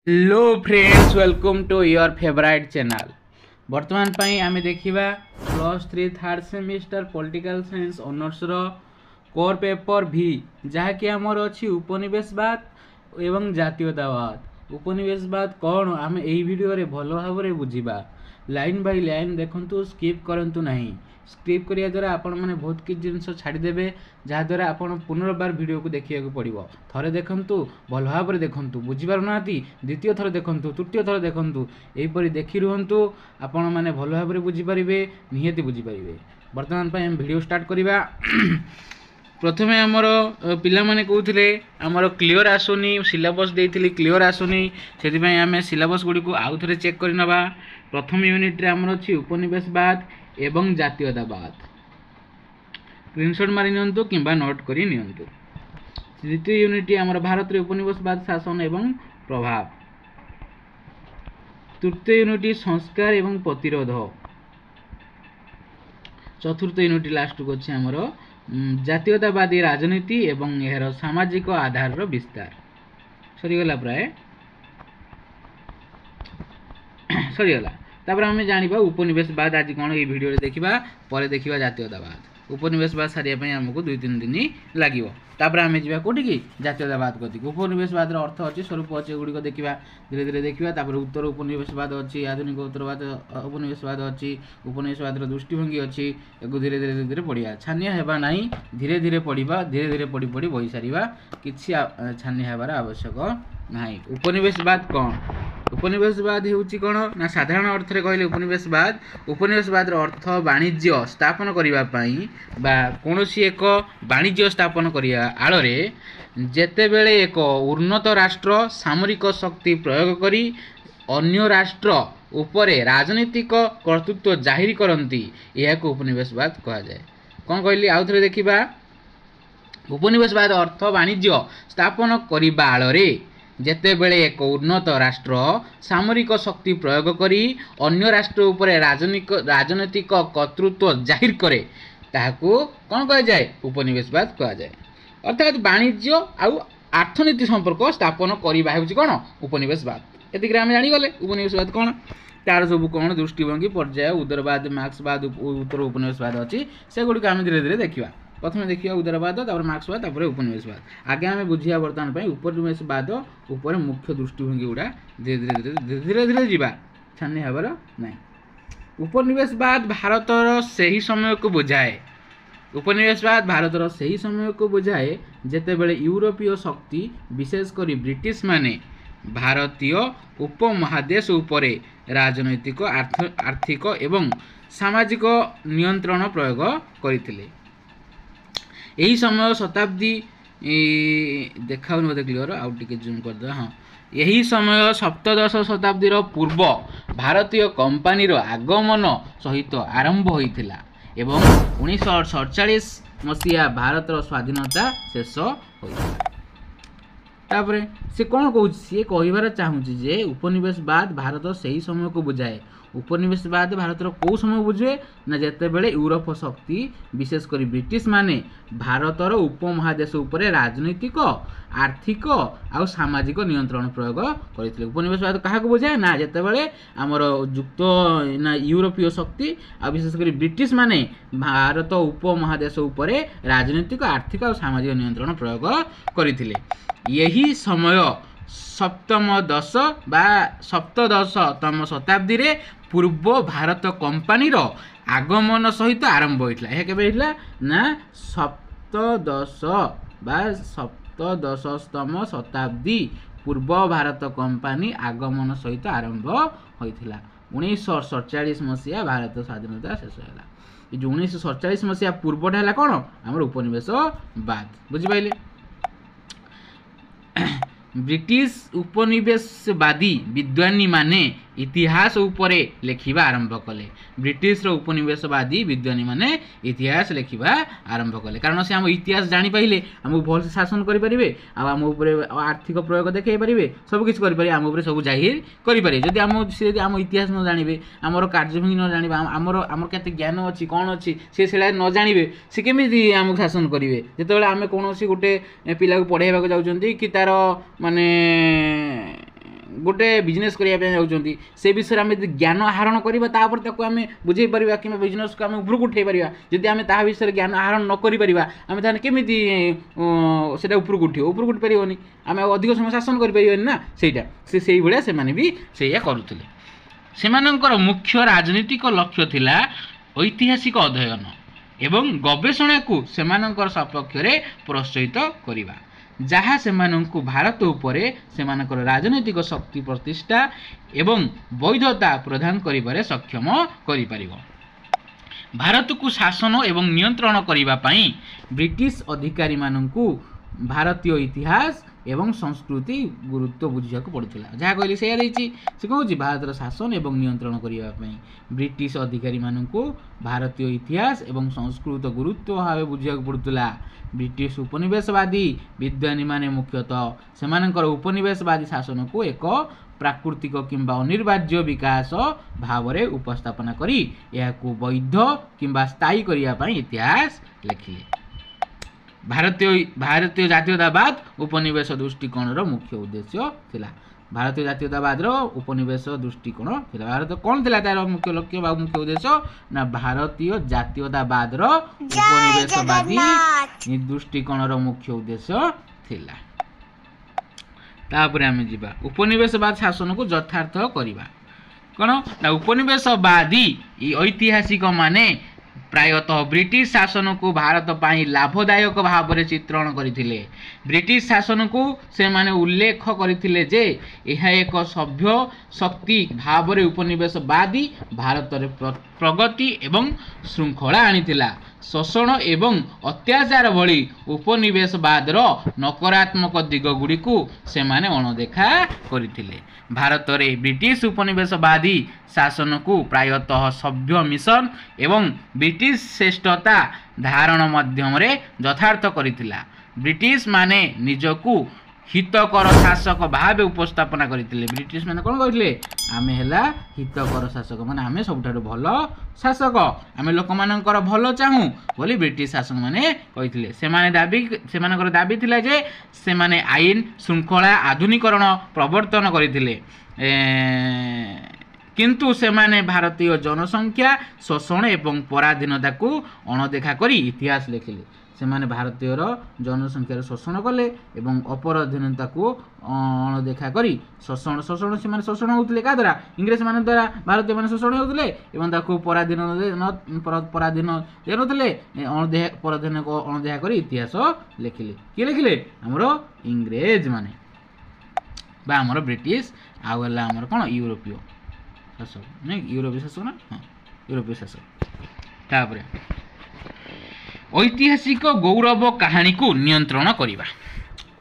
Hello friends, welcome to your favourite channel. वर्तमान पई आमे देखिबा +3 third semester political science honours रो कोर पेपर भी जहा कि हमर अछि उपनिवेशवाद एवं जातीयतावाद। उपनिवेशवाद कौन आमे एही वीडियो रे भलो भाबरे बुझिबा। लाइन बाय लाइन देखंतु, स्किप करंतु नहीं। स्किप करिया द्वारा आपण माने बहुत कि जिंस छाड़ी देबे, जहा द्वारा आपण पुनर्बार वीडियो को देखिया को पड़िबो। थरे देखंतु, भल भाबरे देखंतु, बुझि पारु नाती द्वितीय थर देखंतु, तृतीय थर देखंतु, एही परि देखि रहंतु, आपण माने भल भाबरे बुझि परिबे, नियति बुझि परिबे। वर्तमान पय हम वीडियो स्टार्ट करिबा। प्रथमे हमर पिला माने कहउथिले हमर क्लियर आसुनी, सिलेबस देइथिली क्लियर आसुनी, सेति पय हमें सिलेबस गुडी को आउ थरे चेक करि नबा। प्रथम यूनिट रे हमर अछि उपनिवेशवाद एवं जातीयतावाद। स्क्रीनशॉट मारि नियंतु किंबा नोट करि नियंतु। द्वितीय यूनिट हमर भारत रे उपनिवेशवाद शासन एवं प्रभाव। तृतीय यूनिट संस्कार एवं प्रतिरोध। चतुर्थ यूनिट लास्ट को अछि हमर जातीयतावादी राजनीति एवं एहर सामाजिक आधार रो विस्तार। सरीगला प्राय सरीगला। तापर हमें जानिबा उपनिवेशवाद आज कोन ए वीडियो रे देखिबा, परे देखिबा जातीयतावाद। उपनिवेशवाद सारिया पय हमको 2-3 दिन लागिवो। तापर हमें जिबा कोठी की जातीयतावाद कथि। उपनिवेशवाद रो अर्थ अछि, स्वरूप अछि, गुडी को देखिबा, धीरे धीरे देखिबा। तापर उत्तर उपनिवेशवाद अछि, आधुनिक उत्तरवाद उपनिवेशवाद अछि, उपनिवेशवाद रो दृष्टिभंगी अछि। एगु धीरे धीरे धीरे पढिया, छानिया हेबा नाही, धीरे धीरे पढिबा, धीरे धीरे पढि पढि बही सारिबा, किछि छानिया हेबार आवश्यक नाही। उपनिवेशवाद कोन? उपनिवेशवाद हेउची कोन ना साधारण अर्थ रे कहले उपनिवेशवाद रो अर्थ वाणिज्य स्थापन करिबा पई बा कोनोसी एक वाणिज्य स्थापन करिया आळ रे जेते बेले एक उन्नत राष्ट्र सामरिक शक्ति प्रयोग करी अन्य राष्ट्र उपरे राजनीतिक कर्तृत्व जाहिर करंती, यह को उपनिवेशवाद कहा जाए। कोन कहली आउ थरे देखिबा। उपनिवेशवाद अर्थ वाणिज्य स्थापन करिबा आळ रे जेते बेले एक उन्नत राष्ट्र सामरिक शक्ति प्रयोग करी अन्य राष्ट्र उपरे राजनीतिक कर्तृत्व जाहिर करे, ताहाकू कोन कहा जाए? उपनिवेशवाद कहा जाए। अर्थात वाणिज्य आउ अर्थनीति संपर्क स्थापन करिबा हेउची कोन? उपनिवेशवाद। एतिक हम जानि गले उपनिवेशवाद कोन, तार सब कोन दृष्टिभंगी, पर्याय, उदारवाद, मार्क्सवाद, उत्तर उपनिवेशवाद अछि। से गुडी हम धीरे धीरे देखिबा। प्रथम देखिबा उदारवाद, तापर मार्क्सवाद, तापर उपनिवेशवाद। आगे हमें बुझिया वर्तमान पय उपनिवेशवाद ऊपर मुख्य दृष्टिभंगी गुडा धीरे धीरे जिबा, छानी हेबार नाही। उपनिवेशवाद भारतर सही समय को बुझाए। उपनिवेशवाद भारतर सही समय को बुझाए जेते बेले यूरोपीय शक्ति विशेष करी ब्रिटिश माने भारतीय उपमहादेश उपरे राजनैतिक, आर्थिक एवं सामाजिक नियंत्रण प्रयोग करथिले। यही समय शताब्दी देखाउन मते क्लियर, आउ टिके जूम कर दे। हां, यही समय सप्तदश शताब्दी रो पूर्व भारतीय कंपनी रो आगमन सहित आरंभ होइथिला एवं 1947 मसिया भारत रो स्वाधीनता शेष होइथिला। तापरे से कोन कहउछि? से कहिबार चाहूछि जे उपनिवेशवाद भारत सही समय को बुझाए। उपनिवेशवाद भारत को समय बुझे ना जेते बेले यूरोप शक्ति विशेष करी ब्रिटिश माने भारतर उपमहादेश उपरे राजनीतिक, आर्थिक आउ सामाजिक नियंत्रण प्रयोग करथिले। उपनिवेशवाद काहा को बुझाए ना जेते बेले हमर युक्त ना यूरोपीय शक्ति आ विशेष करी ब्रिटिश माने भारत उपमहादेश उपरे राजनीतिक, आर्थिक आउ सामाजिक नियंत्रण प्रयोग करथिले। यही समय सप्तदशतम शताब्दी रे पूर्व भारत कंपनी रो आगमन सहित आरंभ होइतला। हे केबे हितला ना सप्तदशतम शताब्दी पूर्व भारत कंपनी आगमन सहित आरंभ होइतला। 1947 मसिया भारत स्वाधीनता शेष होला। ए जो 1947 मसिया पूर्वटा हला कोन? हमर उपनिवेशवाद। बुझि पाइले? ब्रिटिश उपनिवेशवादी विद्वानी माने इतिहास उपरे लेखिबा आरंभ कले। ब्रिटिश रो उपनिवेशवादी विद्वानी माने इतिहास लेखिबा आरंभ कले, कारण से हम इतिहास जानि पाइले हम भल से शासन करि परिबे, आ हम उपरे आर्थिक प्रयोग देखै परिबे, सब किछ करि परिबे, हम उपरे सब जाहिर करि परिबे। जदि हम इतिहास न जानिबे, हमर कार्यभंगी न जानिबे, हमर केते ज्ञान अछि कोन अछि से सेला न जानिबे, से केमिति हम शासन करिवे। जेतेबेले हम कोनोसी गुटे पिला को पढाइबा को जाउचंती कि तार माने गोटे बिजनेस करने जाऊँगी से विषय आम ज्ञान आहरण करवा आम बुझे पार कि बिजनेस को आम उपरक उठे पार जदि आम ता विषय ज्ञान आहरण न करें केमी से उपरक उठी पारे आम अधिक समय शासन करें ना से भाया से भी से करुले से मुख्य राजनीतिक लक्ष्य थिला ऐतिहासिक अध्ययन एवं गवेषणा को सेमानंकर सपक्ष में प्रोत्साहित करवा जहाँ सेमानंकु भारत उपरे सेमानंकर राजनैतिक शक्ति प्रतिष्ठा एवं वैधता प्रदान करिबारे सक्षम करि परिबो। भारत को शासन एवं नियंत्रण करने पाई ब्रिटिश अधिकारी मानंकु भारतीय इतिहास एवं संस्कृति गुरुत्व बुझा पड़ता जहाँ कहली से कौन भारत शासन एवं नियंत्रण करने ब्रिटिश अधिकारी मानंकु भारतीय इतिहास एवं संस्कृत गुरुत्व भाव बुझा पड़ता। ब्रिटिश उपनिवेशवादी विद्वानी माने मुख्यतः सेमानंकर उपनिवेशवादी शासन को एक प्राकृतिक किंबा अनिर्वाज्य विकास भाव में उपस्थापना करी यहाकू वैध किंबा स्थायी करने इतिहास लिखिले। भारतीय जातीयतावाद उपनिवेश दृष्टिकोण मुख्य उद्देश्य थिला। भारतीय जातीयतावाद उपनिवेश दृष्टिकोण थिला। भारत कौन थिला तार मुख्य लक्ष्य बा मुख्य उद्देश्य ना भारतीय जातीयतावाद उपनिवेशवादी दृष्टिकोण मुख्य उद्देश्य थिला। तापर आमे जिबा उपनिवेशवाद शासन को यथार्थ करवा कौन ना उपनिवेशवादी ऐतिहासिक माने प्रायतः ब्रिटिश शासन को भारत पाई लाभदायक भाव में चित्रण करथिले। ब्रिटिश शासन को से माने उल्लेख करथिले जे यह एक सभ्य शक्ति भाव में उपनिवेशवादी भारत रे प्रगति एवं श्रृंखला आनीथिला। शोषण एवं अत्याचार भली उपनिवेशवाद नकारात्मक दिग गुड़ी को से माने अणदेखा करथिले। भारत में ब्रिटिश उपनिवेशवादी शासन को प्रायतः सभ्य मिशन एवं ब्रिटिश श्रेष्ठता धारण माध्यम यथार्थ करथिला। ब्रिटिश माने निजकू हितकर शासक भाव उपस्थापना करथिले। ब्रिटिश माने कौन कहले आमे हेला हितकर शासक माने आमे सबठारु भल शासक आमे लोक मानकर भल चाहू बोली ब्रिटिश शासक माने कहथिले। सेमानकर दाबी थिला जे सेमाने आईन श्रृंखला आधुनिकरण प्रवर्तन करथिले किंतु सेमाने भारतीय जनसंख्या शोषण एवं पराधीनता को अणदेखा करी इतिहास लिखिले। सेमाने भारतीय जनसंख्यार शोषण कले एवं अपराधीनता को अणदेखा करी शोषण से शोषण होते क्या द्वारा इंग्रेज मान द्वारा भारतीय मान शोषण होते एवं ताकू पराधीन देनुले पराधीन को अणदेखा करी इतिहास लिखिले। किए लिखिले हमरो इंग्रेज माने बा हमर ब्रिटिश आउला हमर कौन यूरोपीय शासक नहीं यूरोपीय शासक ना हाँ यूरोपीय शासक। तापर ऐतिहासिक गौरव कहानी को नियंत्रण करवा।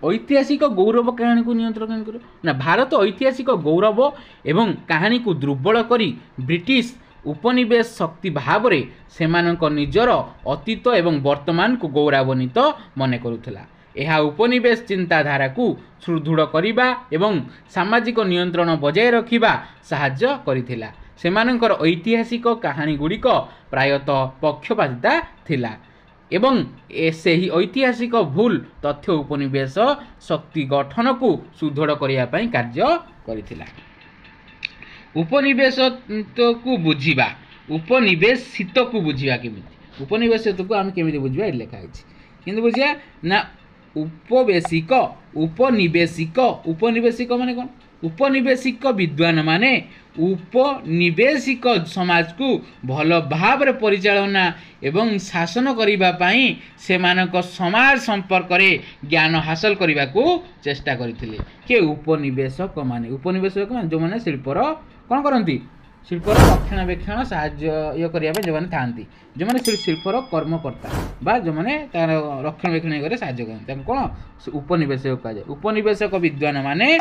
ऐतिहासिक गौरव कहानी को नियंत्रण कर ना भारत ऐतिहासिक गौरव एवं कहानी को दुर्बल करी ब्रिटिश उपनिवेश शक्ति भाव में सेमानक निजर अतीत एवं वर्तमान को गौरवान्वित मन करुला। यह उपनिवेश चिंताधारा को सुदृढ़ करने एवं सामाजिक नियंत्रण बजाय रखा साहाय्य करिथिला। सेमानकर ऐतिहासिक कहानी गुड़िक प्रायतः पक्षपातिता थिला एवं सही ऐतिहासिक भूल तथ्य उपनिवेश शक्ति गठन को सुदृढ़ करने कार्य करिथिला। उपनिवेश को बुझीबा उपनिवेशित को बुझीबा केमिति उपनिवेशित को आम केमिति बुझीबा ए लिखा है किंतु बुझिया ना उपवेशिक उपनिवेशिक माने कौन उपनिवेशिक विद्वान माने उपनिवेशिक समाज को भल भाव परिचालना एवं शासन करने पाई सेमानक समाज संपर्क में ज्ञान हासिल करने को चेष्टा करथिले। के उपनिवेशक माने जो माने शिल्पर कौन करती शिल्पर रक्षणाबेक्षण साहाय्य करने जो था जो मैंने शिल्पर कर्मकर्ता बा जो मैंने तार रक्षणाबेक्षण कर साहाय्य करते कौन उपनिवेशक कहा जाए। उपनिवेशक विद्वान माने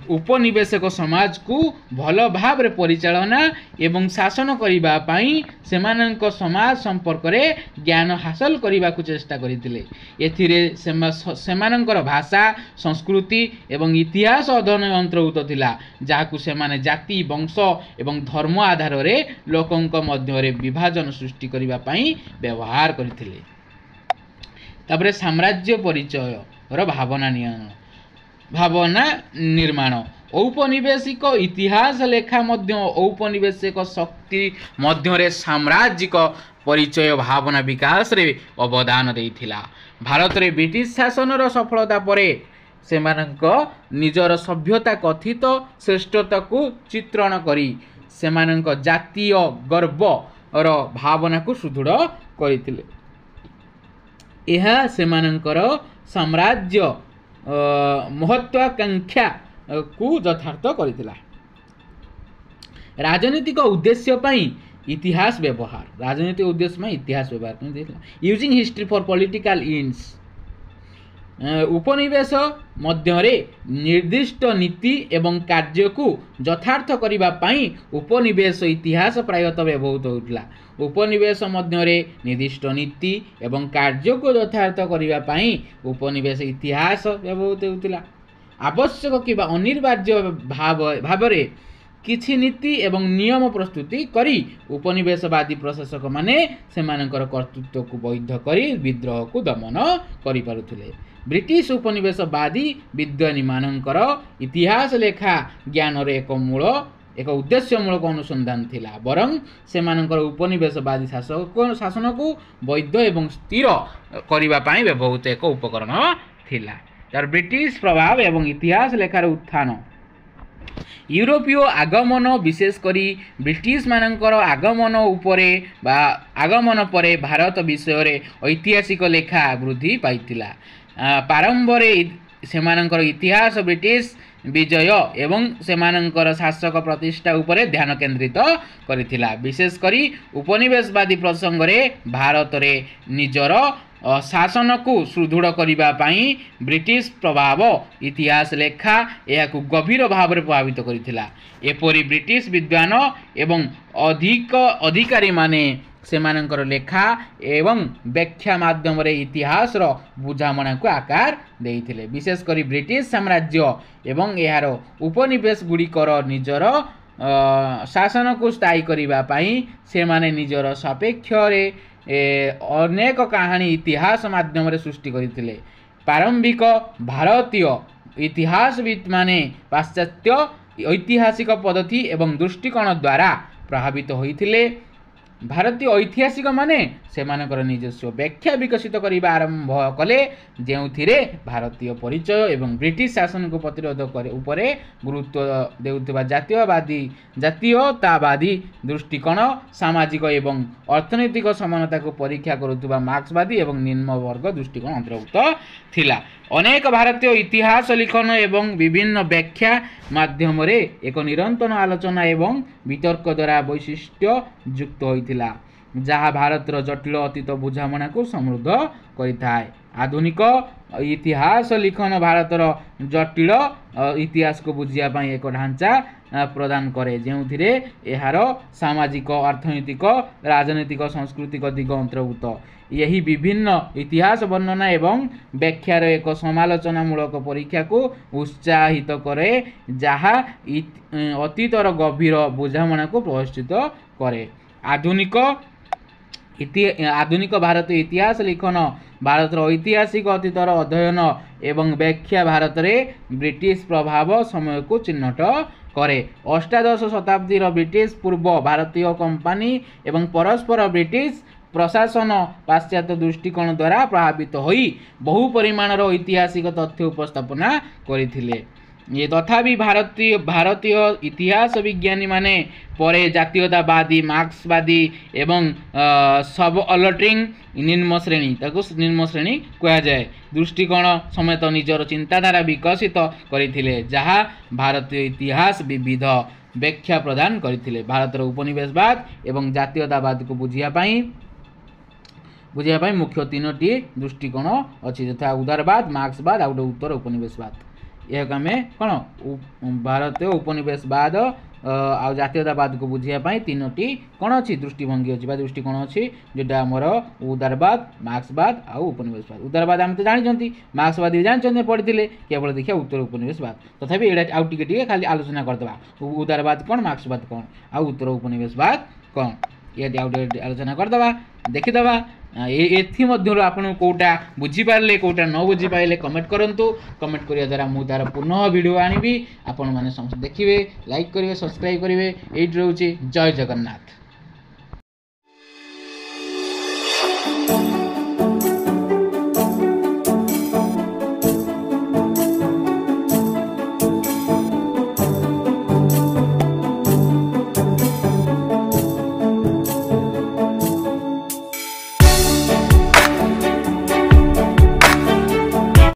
उपनिवेशक समाज को भल भाव परिचालना एवं शासन करने सेमानक समाज संपर्क में ज्ञान हासिल करने को चेष्टा करथिले। एथिरे सेमानकर भाषा संस्कृति एवं इतिहास अध्ययन अंतर्भुत थिला जहाकू सेमाने जाति वंश एवं धर्म आधार रे लोकंक मध्य विभाजन सृष्टि करने व्यवहार करथिले। साम्राज्य परिचय भावना निर्माण औपनिवेशिक इतिहास लेखा मध्य औपनिवेशिक शक्ति मध्य साम्राज्यिक परिचय भावना विकास रे अवदान देइथिला। भारत रे ब्रिटिश शासन रो सफलता परे सेमानक निजर सभ्यता कथित श्रेष्ठता को चित्रण करी सेमानक जातीय गर्व र भावना को सुदृढ़ करथिले। एहा सेमानकर साम्राज्य महत्वाकांक्षा को यथार्थ करथिला। राजनीतिक उद्देश्य पई इतिहास व्यवहार, राजनीतिक उद्देश्य में इतिहास व्यवहार using history for political ends. उपनिवेश मध्यरे निर्दिष्ट नीति एवं कार्य को यथार्थ करिबा पई उपनिवेश इतिहास प्रायतः व्यवहृत होउतला। उपनिवेश मध्यरे निर्दिष्ट नीति एवं कार्य को यथार्थ करिबा पई उपनिवेश इतिहास व्यवहृत होउतला। आवश्यक किबा अनिवार्य भावरे किछि नीति एवं नियम प्रस्तुति करी उपनिवेशवादी प्रशासक माने सेमानकर कर्तृत्व को वैध करी विद्रोह को दमन करि पारुथिले। ब्रिटिश उपनिवेशवादी विद्वानी मानकर इतिहास लेखा ज्ञान रे एक उद्देश्यमूलक अनुसंधान थिला, बरं सेमानकर उपनिवेशवादी शासन को वैध एवं स्थिर करिबा पई व्यवहृत एक उपकरण थिला। तार ब्रिटिश प्रभाव एवं इतिहास लेखार उत्थान। यूरोपीय आगमन विशेष करी ब्रिटिश मानकर आगमन उपरे बा आगमन परे भारत विषय रे ऐतिहासिक लेखा वृद्धि पाइतिला। प्रारंभ रे सेमानकर इतिहास ब्रिटिश विजय एवं सेमानकर शासक प्रतिष्ठा उपरे ध्यान केंद्रित करितिला। विशेष करी उपनिवेशवादी प्रसंग रे भारत रे निजर शासन को सुदृढ़ करिबा पई ब्रिटिश प्रभाव इतिहास लेखा यह गभीर भाव में प्रभावित करिथिला। एपरि ब्रिटिश विद्वान एवं अधिकारी माने सेमानकर लेखा एवं व्याख्या माध्यम रे इतिहास रो बुझामणा को आकार देइथिले। विशेष करी ब्रिटिश साम्राज्य एवं यार उपनिवेश गुड़िकर निजर शासन को स्थायी करिबा पई सेमाने निजर सापेक्ष रे अनेक कहानी इतिहास माध्यम रे सृष्टि करथिले। प्रारंभिक भारतीय इतिहासविद माने पाश्चात्य ऐतिहासिक पद्धति एवं दृष्टिकोण द्वारा प्रभावित होइथिले। भारतीय ऐतिहासिक माने सेमानकर निजस्व व्याख्या विकसित करिबा आरंभ कले, जेउथिरे भारतीय परिचय एवं ब्रिटिश शासन को प्रतिरोध करे उपरे गुरुत्व देउथिबा जातीयतावादी दृष्टिकोण, सामाजिक एवं अर्थनैतिक समानता को परीक्षा करुथिबा मार्क्सवादी एवं निम्न वर्ग दृष्टिकोण अंतर्भुक्त थिला। अनेक भारतीय इतिहास लिखन एवं विभिन्न व्याख्या माध्यम रे एक निरंतर आलोचना एवं वितर्क द्वारा वैशिष्ट्य युक्त होइथिला, जहाँ भारतर जटिल अतीत बुझामणा को समृद्ध करिथाय। आधुनिक इतिहास लिखन भारतर जटिल इतिहास को बुझिया पई एक ढांचा प्रदान करे, जेउथिरे एहार सामाजिक अर्थनैतिक राजनैतिक सांस्कृतिक दिग अंतर्भुक्त। यही विभिन्न इतिहास वर्णना एवं व्याख्यार एक समालोचनामूलक परीक्षा को उत्साहित करे, जहाँ अतीतर गभीर बुझामणा को प्रदर्शित करे। आधुनिक भारतीय इतिहास लिखन भारतर ऐतिहासिक अतीतर अध्ययन एवं व्याख्या भारत रे ब्रिटिश प्रभाव समय को चिन्हट करे। अष्टादश शताब्दी ब्रिटिश पूर्व भारतीय कंपनी एवं परस्पर ब्रिटिश प्रशासन पाश्चात्य दृष्टिकोण द्वारा प्रभावित होई बहु परिमाणर ऐतिहासिक तथ्य उपस्थापना करथिले। ये तथापि भारतीय इतिहास विज्ञानी माने परे जातीयतावादी मार्क्सवादी एवं सब अलटरिंग निम्न श्रेणी कहा जाए दृष्टिकोण समेत निजर चिंताधारा विकसित करथिले, जहाँ भारतीय इतिहास विविध व्याख्या प्रदान करथिले। भारतर उपनिवेशवाद एवं जातीयतावाद को बुझिया पई मुख्य तीनोटी दृष्टिकोण अछि, यथा उदारवाद, मार्क्सवाद और उत्तर उपनिवेशवाद। यह आमे कौन भारतीय उपनिवेशवाद आ जातीयतावाद को बुझिया पई तीनोटी कौन अच्छी दृष्टिभंगी अच्छी दृष्टिकोण अच्छी, जोटा आमर उदारवाद, मार्क्सवाद आ उपनिवेशवाद। उदारवाद आम तो जानी, मार्क्सवाद भी जानते पढ़ी, केवल देखिए उत्तर उपनिवेशवाद। तथापि एटा आउ टिके खाली आलोचना करदबा, उदारवाद कौन, मार्क्सवाद कौन, आ उत्तर उपनिवेशवाद कौन, ये आलोचना करदबा, देखीदबा। एमध्य आपन कोटा बुझीपारे कोटा न बुझीपारे कमेंट करूँ कमेंट करिया द्वारा मु तार पुनः वीडियो आनिबी आपण माने समस्त देखिए लाइक करेंगे सब्सक्राइब करेंगे ये रोचे जय जगन्नाथ।